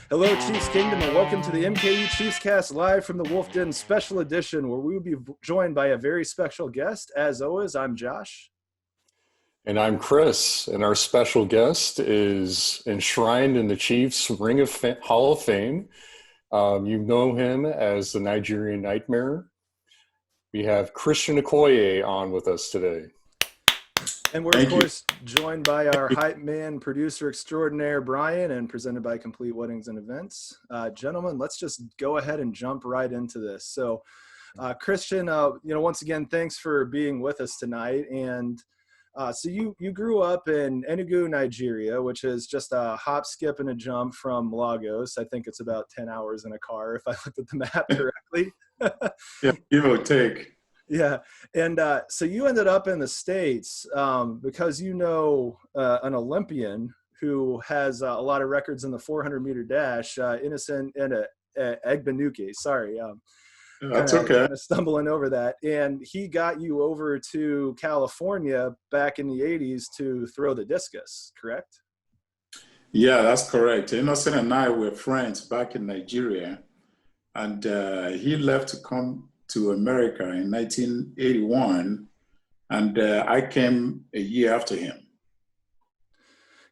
Hello, Chiefs Kingdom, and welcome to the MKE Chiefscast live from the Wolf Den Special Edition, where we will be joined by a very special guest. As always, I'm Josh. And I'm Chris, and our special guest is enshrined in the Chiefs Hall of Fame. You know him as the Nigerian Nightmare. We have Christian Okoye on with us today. And we're, of course, joined by our hype man, producer extraordinaire, Brian, and presented by Complete Weddings and Events. Gentlemen, let's just go ahead and jump right into this. So, Christian, once again, thanks for being with us tonight. And so you grew up in Enugu, Nigeria, which is just a hop, skip, and a jump from Lagos. I think it's about 10 hours in a car, if I looked at the map correctly. Yeah, give or take. Yeah. And so you ended up in the States because you know an Olympian who has a lot of records in the 400-meter dash, Innocent and Egbenuke. Sorry. That's okay. Kind of stumbling over that. And he got you over to California back in the 80s to throw the discus, correct? Yeah, that's correct. Innocent and I were friends back in Nigeria. And he left to come to America in 1981. And I came a year after him.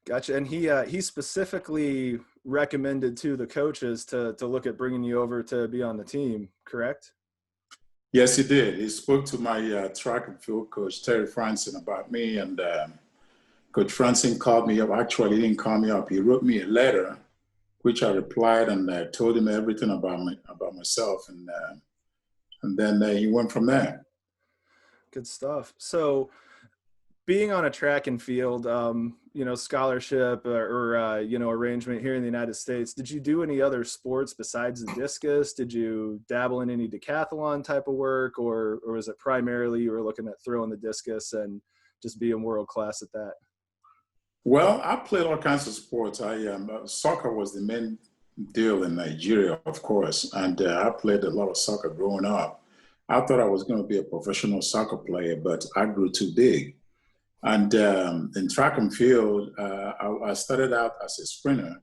Gotcha. And he specifically recommended to the coaches to look at bringing you over to be on the team, correct? Yes, he did. He spoke to my track and field coach, Terry Franson, about me. And Coach Franson called me up. Actually, he didn't call me up. He wrote me a letter, which I replied and told him everything about myself. And then he went from there. Good stuff. So being on a track and field, scholarship or arrangement here in the United States, did you do any other sports besides the discus? Did you dabble in any decathlon type of work, or was it primarily you were looking at throwing the discus and just being world class at that? Well, I played all kinds of sports. Soccer was the main deal in Nigeria, of course, and I played a lot of soccer growing up. I thought I was going to be a professional soccer player, but I grew too big. And in track and field, I started out as a sprinter,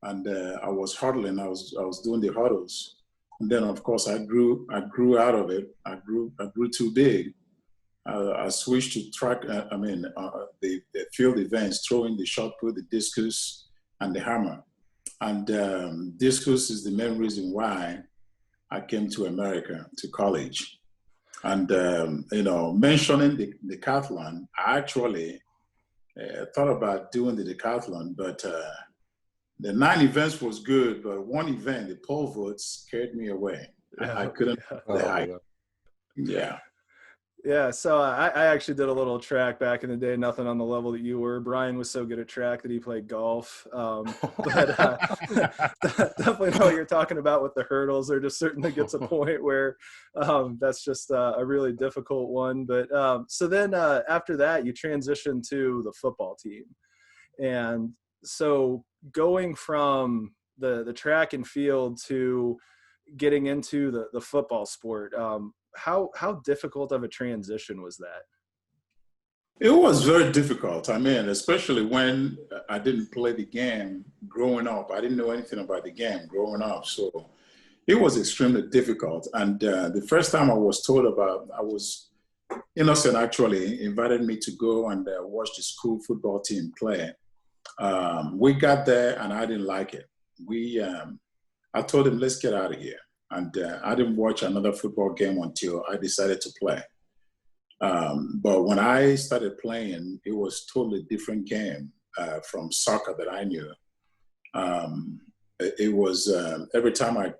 and I was hurdling. I was doing the hurdles, and then of course I grew out of it. I grew too big. I switched to track. The field events, throwing the shot put, the discus, and the hammer. And discus is the main reason why I came to America to college. And, mentioning the decathlon, I actually thought about doing the decathlon, but the 9 events was good, but one event, the pole vault, scared me away. I couldn't. Yeah. Yeah, so I actually did a little track back in the day, nothing on the level that you were. Brian was so good at track that he played golf. But definitely know what you're talking about with the hurdles. There just certainly gets a point where that's just a really difficult one. But so then after that, you transitioned to the football team. And so going from the track and field to getting into the football sport, how difficult of a transition was that? It was very difficult. I mean, especially when I didn't play the game growing up. I didn't know anything about the game growing up. So it was extremely difficult. And the first time I was told about, Innocent actually invited me to go and watch the school football team play. We got there and I didn't like it. I told him, let's get out of here. And I didn't watch another football game until I decided to play. But when I started playing, it was a totally different game from soccer that I knew. It was every time I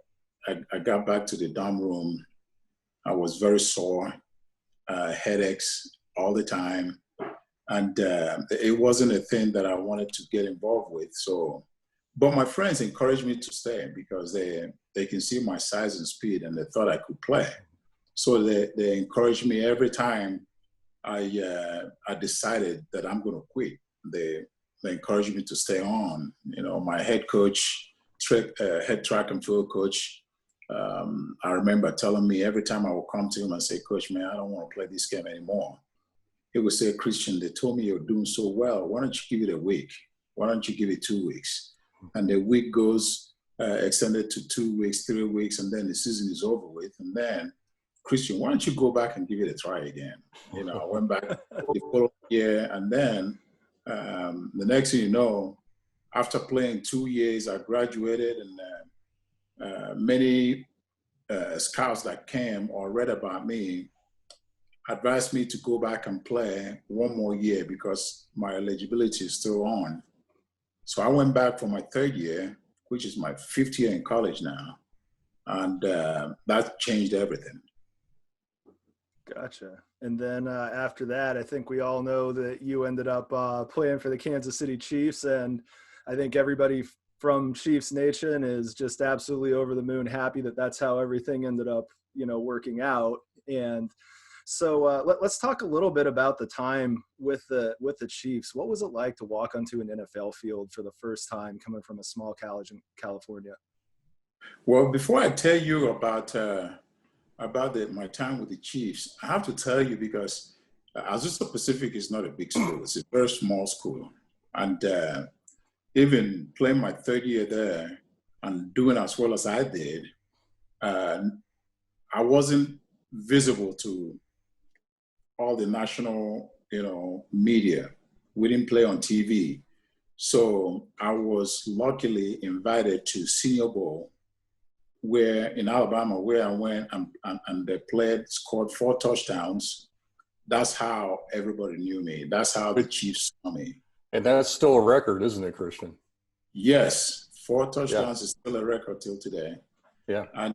got back to the dorm room, I was very sore, headaches all the time. And it wasn't a thing that I wanted to get involved with. But my friends encouraged me to stay because they can see my size and speed and they thought I could play. So they encouraged me every time I decided that I'm going to quit. They encouraged me to stay on. My head coach, head track and field coach, I remember telling me every time I would come to him and say, Coach, man, I don't want to play this game anymore. He would say, Christian, they told me you're doing so well. Why don't you give it a week? Why don't you give it 2 weeks? And the week goes, extended to 2 weeks, 3 weeks, and then the season is over with. And then, Christian, why don't you go back and give it a try again? I went back the following year, and then the next thing you know, after playing 2 years, I graduated, and many scouts that came or read about me advised me to go back and play one more year because my eligibility is still on. So I went back for my third year, which is my fifth year in college now, and that changed everything. Gotcha. And then after that, I think we all know that you ended up playing for the Kansas City Chiefs, and I think everybody from Chiefs Nation is just absolutely over the moon happy that that's how everything ended up, working out. And so let's talk a little bit about the time with the Chiefs. What was it like to walk onto an NFL field for the first time coming from a small college in California? Well, before I tell you about my time with the Chiefs, I have to tell you because Azusa Pacific is not a big school. It's a very small school. And even playing my third year there and doing as well as I did, I wasn't visible to all the national, media. We didn't play on TV. So I was luckily invited to Senior Bowl, where in Alabama, where I went and they scored 4 touchdowns. That's how everybody knew me. That's how the Chiefs saw me. And that's still a record, isn't it, Christian? Yes, 4 touchdowns is still a record till today. Yeah. And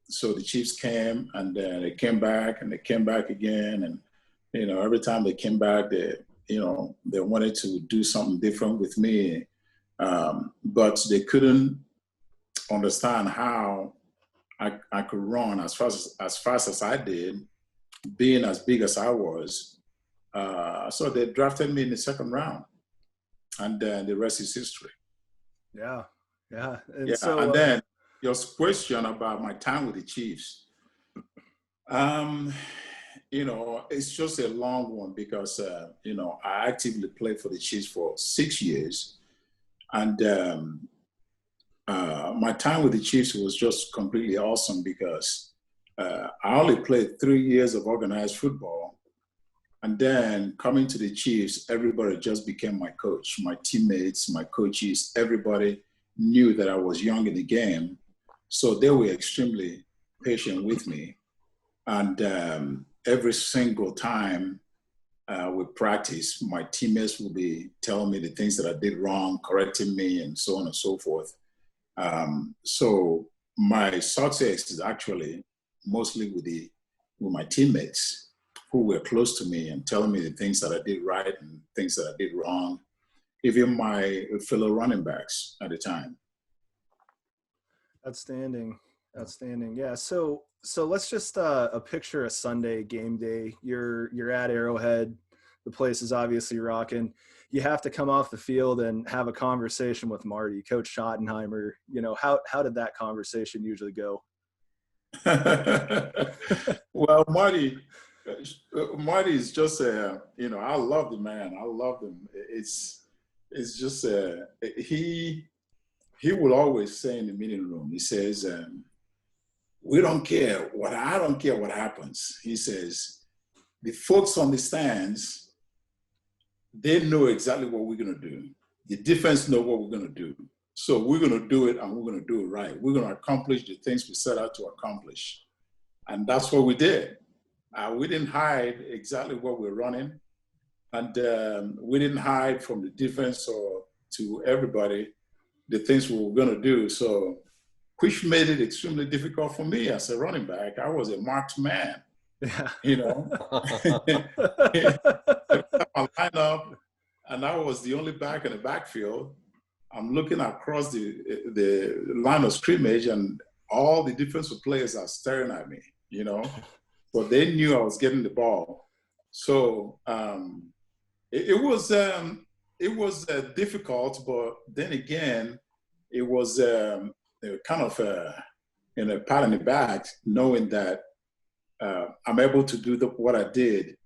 so the Chiefs came, and they came back, and they came back again, and every time they came back, they wanted to do something different with me, but they couldn't understand how I could run as fast as I did, being as big as I was. So they drafted me in the second round, and the rest is history. Yeah. And so, and then your question about my time with the Chiefs, it's just a long one because, I actively played for the Chiefs for 6 years. And my time with the Chiefs was just completely awesome because I only played 3 years of organized football. And then coming to the Chiefs, everybody just became my coach. My teammates, my coaches, everybody knew that I was young in the game. So they were extremely patient with me. And every single time we practice, my teammates will be telling me the things that I did wrong, correcting me, and so on and so forth. So my success is actually mostly with my teammates who were close to me and telling me the things that I did right and things that I did wrong, even my fellow running backs at the time. Outstanding. Yeah. So let's just picture a Sunday game day. You're at Arrowhead. The place is obviously rocking. You have to come off the field and have a conversation with Marty, Coach Schottenheimer. How did that conversation usually go? Well, Marty is just I love the man. I love him. It's just he will always say in the meeting room, he says, I don't care what happens. He says, the folks on the stands, they know exactly what we're going to do. The defense know what we're going to do. So we're going to do it, and we're going to do it right. We're going to accomplish the things we set out to accomplish. And that's what we did. We didn't hide exactly what we're running. And we didn't hide from the defense or to everybody the things we were going to do. So, which made it extremely difficult for me as a running back. I was a marked man, I lined up, and I was the only back in the backfield. I'm looking across the line of scrimmage, and all the defensive players are staring at me, But they knew I was getting the ball. So it was difficult, but then again, it was kind of a pat on the back, knowing that I'm able to do what I did.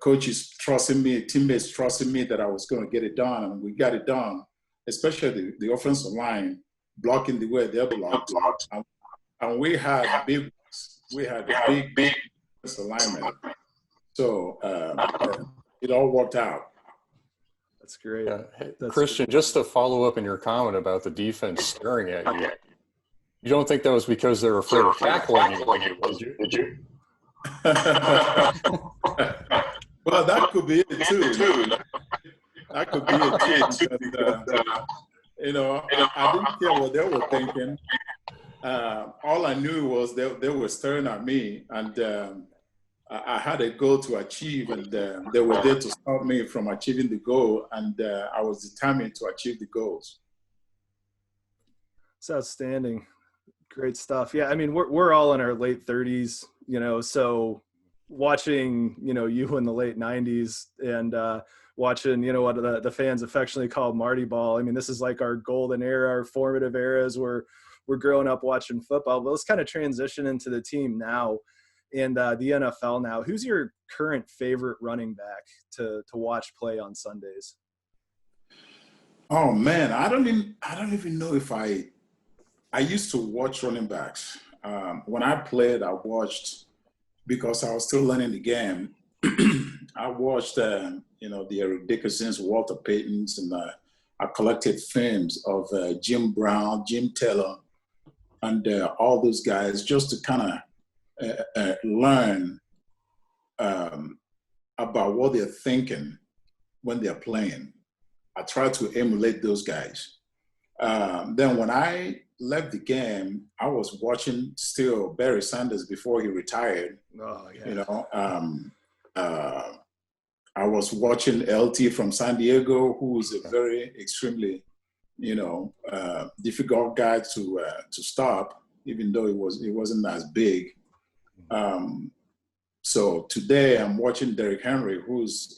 Coaches trusting me, teammates trusting me that I was going to get it done, and we got it done. especially the offensive line, blocking the way they're blocked. And we had big ones. We had big alignment. So it all worked out. That's great. Yeah. Hey, That's Christian, just to follow up in your comment about the defense staring at you, you don't think that was because they were afraid of tackling you, did you? Well, that could be it too. That could be it too. Because, you know, I didn't care what they were thinking. All I knew was they were staring at me, and I had a goal to achieve, and they were there to stop me from achieving the goal, and I was determined to achieve the goals. It's outstanding. Great stuff. Yeah, I mean, we're all in our late 30s, you know, so watching, you know, you in the late 90s and watching, you know, what the fans affectionately call Marty Ball. I mean, this is like our golden era, our formative eras where we're growing up watching football. But let's kind of transition into the team now and the NFL now. Who's your current favorite running back to watch play on Sundays? Oh man, I don't even know if I used to watch running backs. When I played, I watched, because I was still learning the game. I watched, you know, the Eric Dickersons, Walter Paytons, and I collected films of Jim Brown, Jim Taylor, and all those guys, just to kind of learn about what they're thinking when they're playing. I try to emulate those guys. Then when I left the game, I was watching still Barry Sanders before he retired. Oh, yeah. You know, I was watching LT from San Diego, who is a very extremely, you know, difficult guy to stop, even though it wasn't as big. So today I'm watching Derrick Henry, who's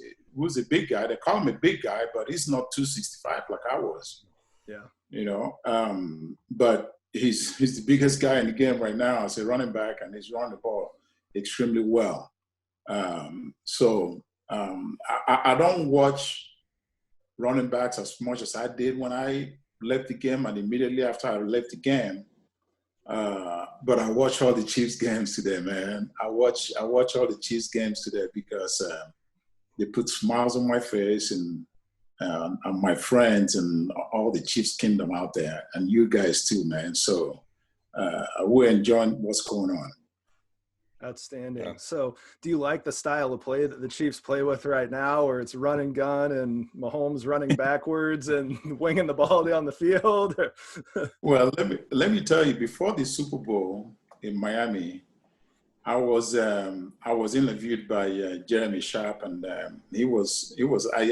a big guy. They call him a big guy, but he's not 265 like I was. Yeah. You know, but he's the biggest guy in the game right now as a running back, and he's running the ball extremely well. I don't watch running backs as much as I did when I left the game and immediately after I left the game. But I watch all the Chiefs games today, man. I watch all the Chiefs games today because they put smiles on my face, and my friends and all the Chiefs Kingdom out there, and you guys too, man. So we're enjoying what's going on. Outstanding. Yeah. So do you like the style of play that the Chiefs play with right now, where it's run and gun and Mahomes running backwards and winging the ball down the field? Well, let me tell you, before the Super Bowl in Miami, I was interviewed by Jeremy Sharp, and he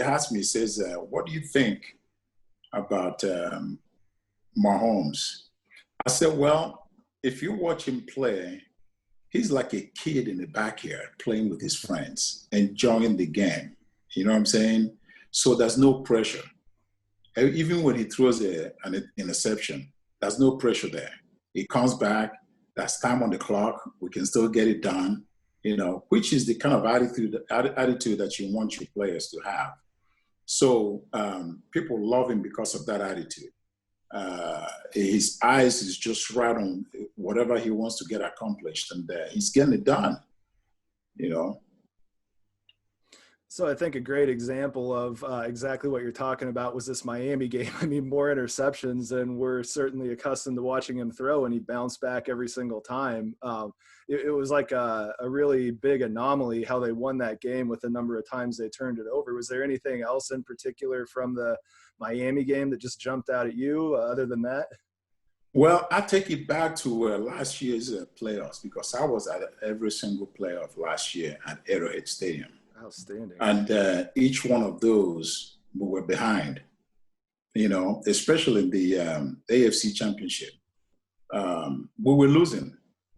asked me, he says, what do you think about Mahomes? I said, well, if you watch him play, he's like a kid in the backyard playing with his friends, enjoying the game. You know what I'm saying? So there's no pressure. Even when he throws an interception, there's no pressure there. He comes back, that's time on the clock, we can still get it done, you know, which is the kind of attitude that you want your players to have. So people love him because of that attitude. His eyes is just right on whatever he wants to get accomplished, and he's getting it done, you know. So I think a great example of exactly what you're talking about was this Miami game. I mean, more interceptions than we're certainly accustomed to watching him throw, and he bounced back every single time. It was like a really big anomaly how they won that game with the number of times they turned it over. Was there anything else in particular from the Miami game that just jumped out at you other than that? Well, I take it back to last year's playoffs, because I was at every single playoff last year at Arrowhead Stadium. Outstanding. And each one of those we were behind, you know, especially in the AFC Championship. We were losing,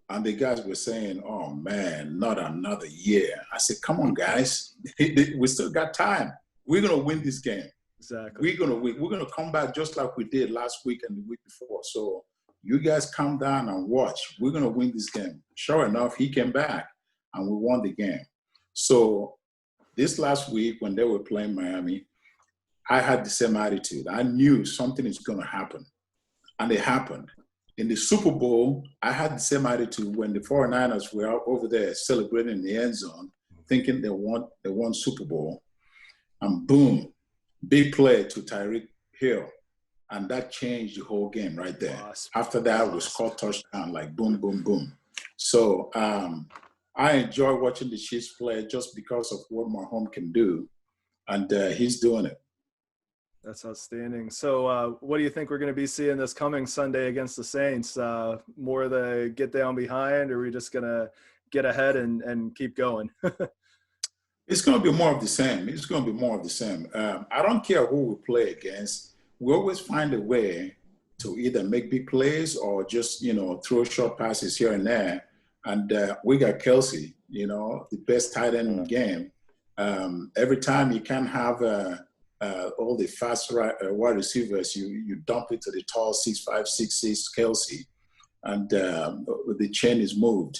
and the guys were saying, oh man, not another year. I said, come on, guys, we still got time. We're going to win this game. Exactly. We're going to win. We're going to come back just like we did last week and the week before. So you guys calm down and watch. We're going to win this game. Sure enough, he came back and we won the game. So this last week when they were playing Miami, I had the same attitude. I knew something is going to happen, and it happened. In the Super Bowl, I had the same attitude when the 49ers were out over there celebrating in the end zone, thinking they won Super Bowl, and boom, big play to Tyreek Hill, and that changed the whole game right there. Awesome. After that, we scored touchdown, like boom, boom, boom. So I enjoy watching the Chiefs play just because of what Mahomes can do, and he's doing it. That's outstanding. So what do you think we're going to be seeing this coming Sunday against the Saints? More of the get down behind, or are we just going to get ahead and keep going? It's going to be more of the same. It's going to be more of the same. I don't care who we play against. We always find a way to either make big plays or just, throw short passes here and there. And we got Kelsey, the best tight end in the game. Every time you can have all the fast wide receivers, you dump it to the tall 6'5", 6'6" Kelsey, and the chain is moved.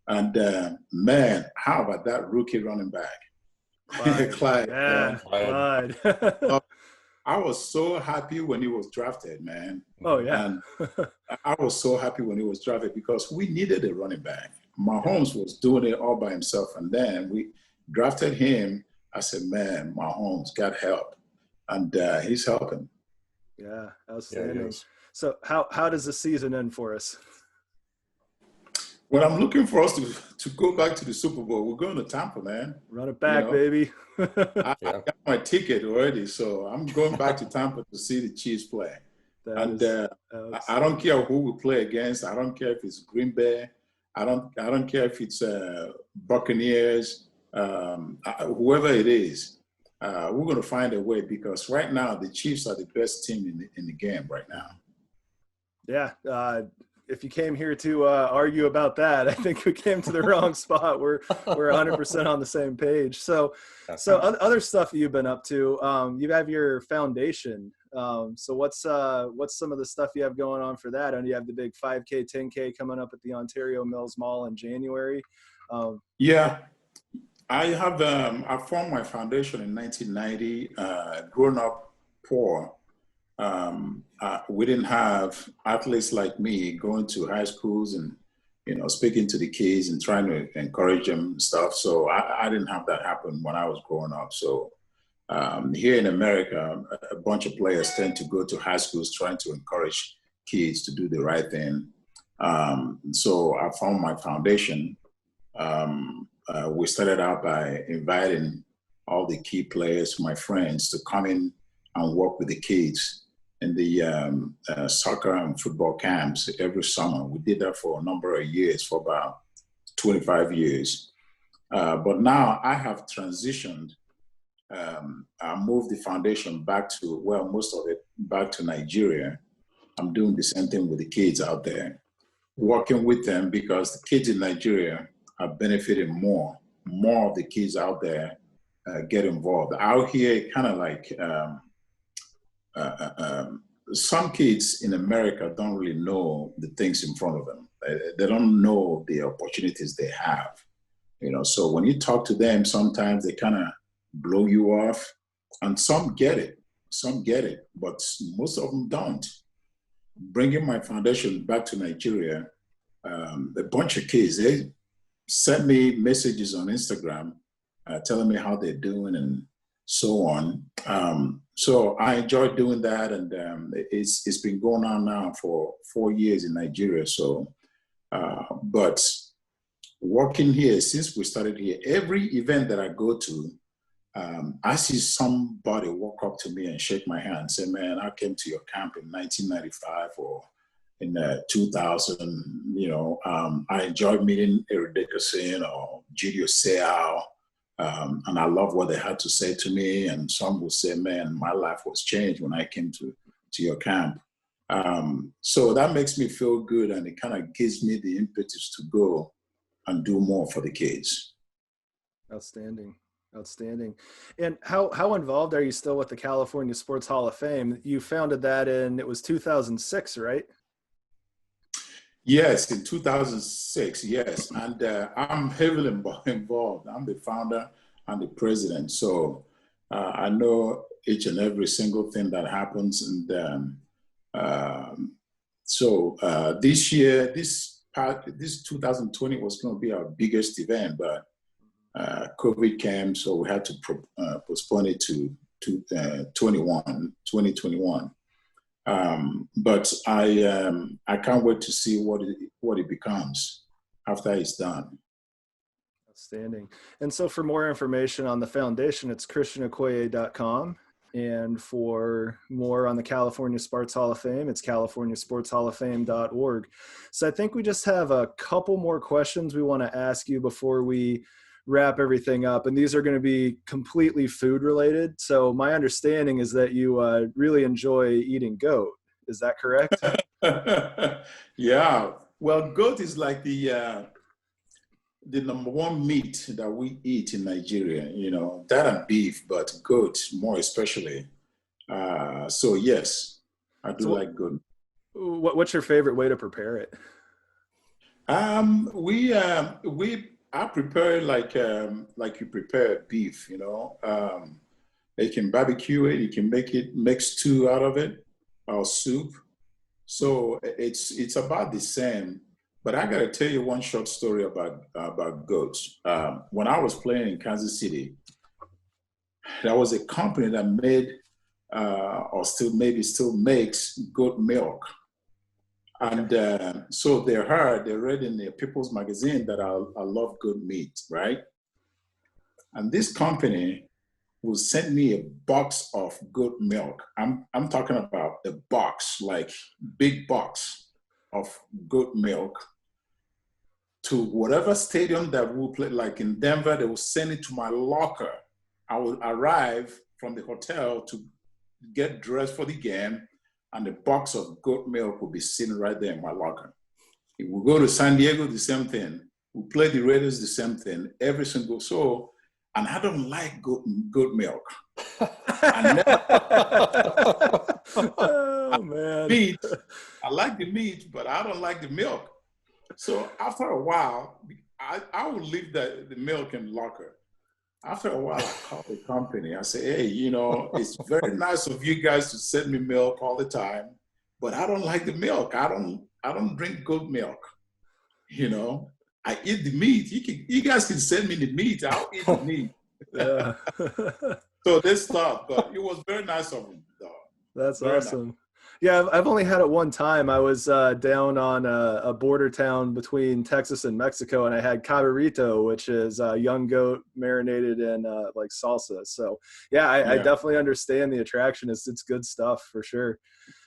And man, how about that rookie running back? Clyde. Yeah, Clyde. I was so happy when he was drafted, man. Oh, yeah. And I was so happy when he was drafted because we needed a running back. Mahomes was doing it all by himself. And then we drafted him. I said, man, Mahomes got help. And he's helping. Yeah, outstanding. Yeah, so how does the season end for us? Well, I'm looking for us to go back to the Super Bowl. We're going to Tampa, man. Run it back, baby. I got my ticket already, so I'm going back to Tampa to see the Chiefs play. I don't care who we play against. I don't care if it's Green Bay. I don't care if it's Buccaneers. Whoever it is, we're going to find a way because right now the Chiefs are the best team in the game right now. Yeah. If you came here to argue about that, I think we came to the wrong spot. We're 100% on the same page. So other stuff you've been up to, you have your foundation. So what's some of the stuff you have going on for that? And you have the big 5K, 10K coming up at the Ontario Mills Mall in January. Yeah, I have. I formed my foundation in 1990. Grown up poor. We didn't have athletes like me going to high schools and, speaking to the kids and trying to encourage them and stuff. So I didn't have that happen when I was growing up. So here in America, a bunch of players tend to go to high schools trying to encourage kids to do the right thing. So I found my foundation. We started out by inviting all the key players, my friends, to come in and work with the kids in the soccer and football camps every summer. We did that for a number of years, for about 25 years. But now I have transitioned. I moved the foundation back to, most of it back to Nigeria. I'm doing the same thing with the kids out there, working with them because the kids in Nigeria are benefiting more. More of the kids out there get involved. Out here, kind of like, some kids in America don't really know the things in front of them. They don't know the opportunities they have, So when you talk to them, sometimes they kind of blow you off, and some get it, but most of them don't. Bringing my foundation back to Nigeria, a bunch of kids, they send me messages on Instagram telling me how they're doing and so on. So I enjoy doing that, and it's been going on now for 4 years in Nigeria. So, but working here, since we started here, every event that I go to, I see somebody walk up to me and shake my hand and say, man, I came to your camp in 1995 or in 2000, I enjoyed meeting Eric Dickerson or Julius Seau. And I love what they had to say to me. And some will say, man, my life was changed when I came to your camp. So that makes me feel good, and it kind of gives me the impetus to go and do more for the kids. Outstanding. And how involved are you still with the California Sports Hall of Fame? You founded that it was 2006, right? Yes, in 2006, yes. And I'm heavily involved. I'm the founder and the president. So I know each and every single thing that happens. And so this year, this 2020 was going to be our biggest event, but COVID came, so we had to postpone it to 2021. But I can't wait to see what it becomes after it's done. Outstanding. And so for more information on the foundation, it's christianokoye.com. And for more on the California Sports Hall of Fame, it's californiasportshalloffame.org. So I think we just have a couple more questions we want to ask you before we wrap everything up. And these are going to be completely food related. So my understanding is that you really enjoy eating goat. Is that correct? Yeah. Well, goat is like the number one meat that we eat in Nigeria, that and beef, but goat more especially. So yes, I do like goat. What's your favorite way to prepare it? I prepare it like you prepare beef, You can barbecue it, you can make stew out of it or soup. So it's about the same. But I gotta tell you one short story about goats. When I was playing in Kansas City, there was a company that made or still makes goat milk. And so they read in the People's Magazine that I love goat meat, right? And this company will send me a box of goat milk. I'm talking about a box, like big box of goat milk, to whatever stadium that we'll play, like in Denver, they will send it to my locker. I will arrive from the hotel to get dressed for the game, and the box of goat milk will be sitting right there in my locker. If we go to San Diego, the same thing. We play the Raiders, the same thing. Every single so, and I don't like goat milk. Oh man! Meat, I like the meat, but I don't like the milk. So after a while, I will leave the milk in the locker. After a while, I call the company. I say, hey, it's very nice of you guys to send me milk all the time, but I don't like the milk. I don't drink goat milk. I eat the meat. You guys can send me the meat. I'll eat the meat. Yeah. So they stopped, but it was very nice of them, though. That's very awesome. Nice. Yeah, I've only had it one time. I was down on a border town between Texas and Mexico, and I had cabrito, which is young goat marinated in like salsa. So yeah, I definitely understand the attraction. It's good stuff for sure.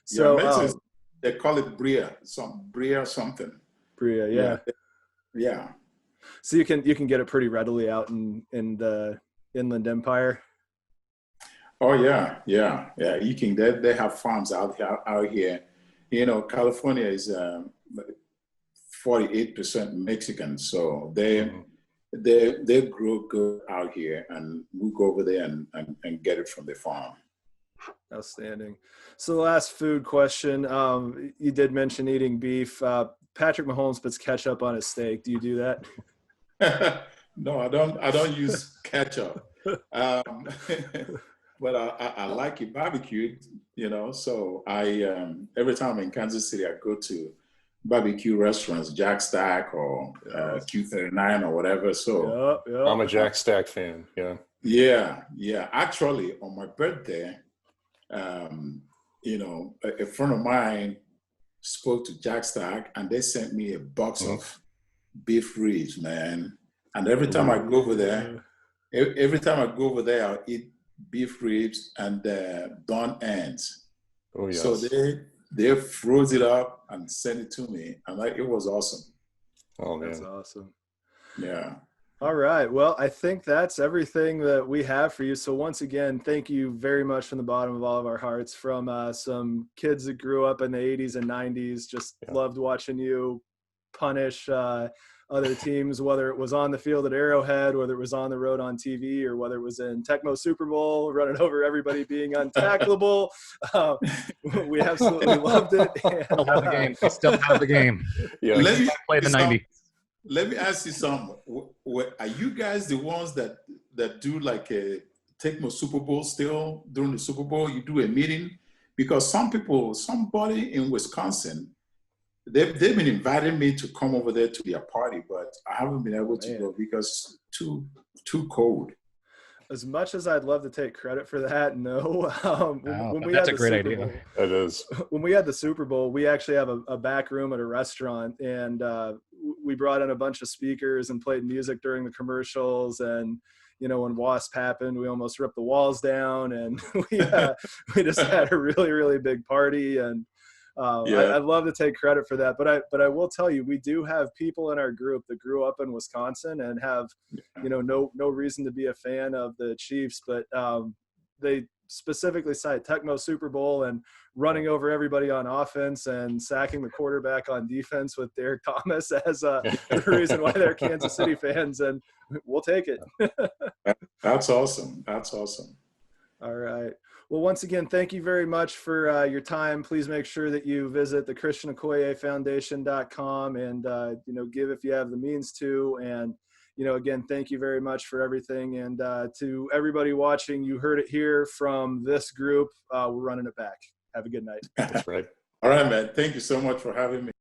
So Mexicans, they call it bria something. Bria, yeah. Yeah. So you can get it pretty readily out in the Inland Empire. Oh yeah. You can. They have farms out here. California is 48% Mexican, so they grow good out here, and we go over there and get it from the farm. Outstanding. So the last food question. You did mention eating beef. Patrick Mahomes puts ketchup on his steak. Do you do that? No, I don't use ketchup. But I like it barbecued, so I every time in Kansas City, I go to barbecue restaurants, Jack Stack or Q39 or whatever. So yep. I'm a Jack Stack fan. Yeah. Yeah. Actually, on my birthday, a friend of mine spoke to Jack Stack, and they sent me a box of beef ribs, man. And every time I go over there, I'll eat beef ribs and Don ends. Oh yes. So they froze it up and sent it to me, and it was awesome. Oh man, that's awesome. Yeah. All right. Well, I think that's everything that we have for you. So once again, thank you very much from the bottom of all of our hearts. From some kids that grew up in the 80s and 90s, just loved watching you punish other teams, whether it was on the field at Arrowhead, whether it was on the road on TV, or whether it was in Tecmo Super Bowl, running over everybody, being untackleable. We absolutely loved it. And, still have the game. We still have the game. Yeah. Let me play the 90. Let me ask you something. Are you guys the ones that do like Tecmo Super Bowl still during the Super Bowl. You do a meeting because somebody in Wisconsin, they've been inviting me to come over there to their party, but I haven't been able to go because it's too cold. As much as I'd love to take credit for that, no. When we that's had a the great Super idea. Bowl, It is. when we had the Super Bowl, we actually have a back room at a restaurant, and we brought in a bunch of speakers and played music during the commercials. And when WASP happened, we almost ripped the walls down, and we just had a really, really big party. And I'd love to take credit for that, but I will tell you, we do have people in our group that grew up in Wisconsin and have no reason to be a fan of the Chiefs, but they specifically cite Tecmo Super Bowl and running over everybody on offense and sacking the quarterback on defense with Derek Thomas as the reason why they're Kansas City fans, and we'll take it. That's awesome. That's awesome. All right. Well, once again, thank you very much for your time. Please make sure that you visit the ChristianOkoyeFoundation.com and, give if you have the means to. And, again, thank you very much for everything. And to everybody watching, you heard it here from this group. We're running it back. Have a good night. That's right. All right, man. Thank you so much for having me.